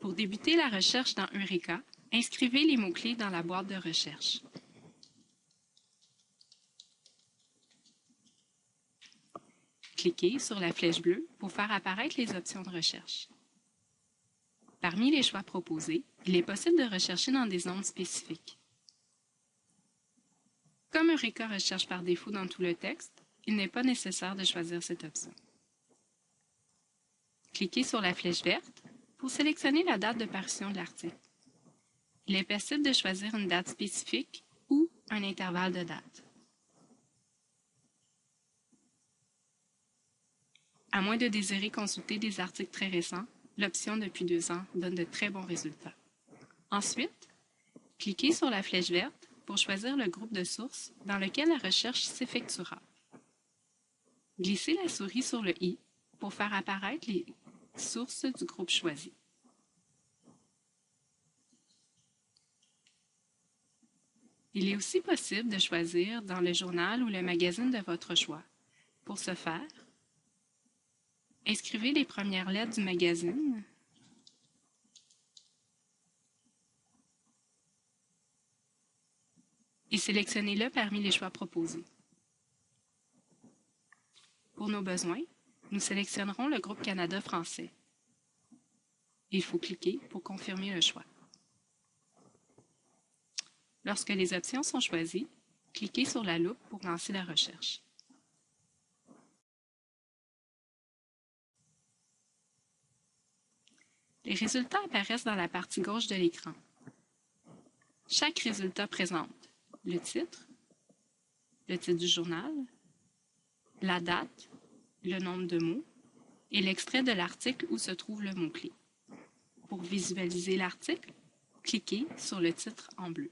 Pour débuter la recherche dans Eureka, inscrivez les mots-clés dans la boîte de recherche. Cliquez sur la flèche bleue pour faire apparaître les options de recherche. Parmi les choix proposés, il est possible de rechercher dans des zones spécifiques. Comme Eureka recherche par défaut dans tout le texte, il n'est pas nécessaire de choisir cette option. Cliquez sur la flèche verte pour sélectionner la date de parution de l'article. Il est possible de choisir une date spécifique ou un intervalle de date. À moins de désirer consulter des articles très récents, l'option depuis 2 ans donne de très bons résultats. Ensuite, cliquez sur la flèche verte pour choisir le groupe de sources dans lequel la recherche s'effectuera. Glissez la souris sur le i pour faire apparaître les sources du groupe choisi. Il est aussi possible de choisir dans le journal ou le magazine de votre choix. Pour ce faire, inscrivez les premières lettres du magazine et sélectionnez-le parmi les choix proposés. Pour nos besoins, nous sélectionnerons le groupe Canada français. Il faut cliquer pour confirmer le choix. Lorsque les options sont choisies, cliquez sur la loupe pour lancer la recherche. Les résultats apparaissent dans la partie gauche de l'écran. Chaque résultat présente le titre du journal, la date, le nombre de mots et l'extrait de l'article où se trouve le mot-clé. Pour visualiser l'article, cliquez sur le titre en bleu.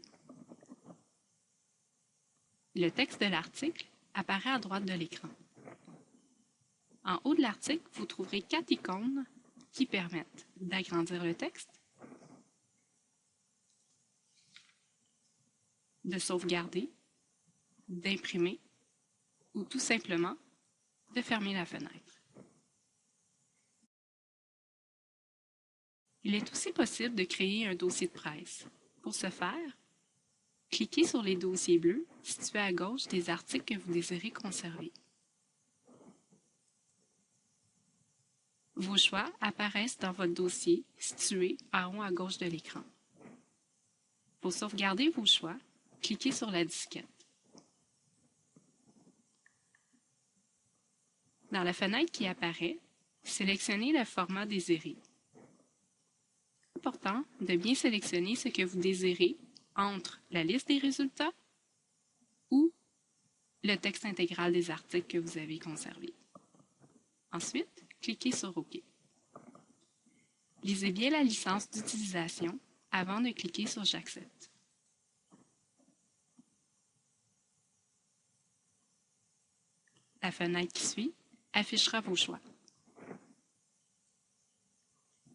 Le texte de l'article apparaît à droite de l'écran. En haut de l'article, vous trouverez 4 icônes qui permettent d'agrandir le texte, de sauvegarder, d'imprimer ou tout simplement de fermer la fenêtre. Il est aussi possible de créer un dossier de presse. Pour ce faire, cliquez sur les dossiers bleus situés à gauche des articles que vous désirez conserver. Vos choix apparaissent dans votre dossier situé en haut à gauche de l'écran. Pour sauvegarder vos choix, cliquez sur la disquette. Dans la fenêtre qui apparaît, sélectionnez le format désiré. C'est important de bien sélectionner ce que vous désirez entre la liste des résultats ou le texte intégral des articles que vous avez conservés. Ensuite, cliquez sur OK. Lisez bien la licence d'utilisation avant de cliquer sur J'accepte. La fenêtre qui suit affichera vos choix.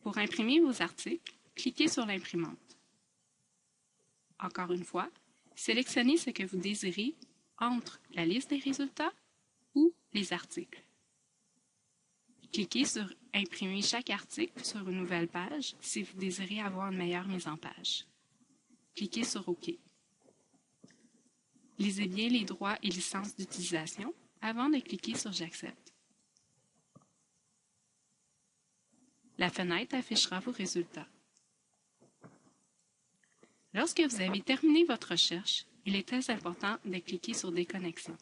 Pour imprimer vos articles, cliquez sur l'imprimante. Encore une fois, sélectionnez ce que vous désirez entre la liste des résultats ou les articles. Cliquez sur « Imprimer chaque article sur une nouvelle page » si vous désirez avoir une meilleure mise en page. Cliquez sur « OK ». Lisez bien les droits et licences d'utilisation avant de cliquer sur « J'accepte ». La fenêtre affichera vos résultats. Lorsque vous avez terminé votre recherche, il est très important de cliquer sur « Déconnexion ».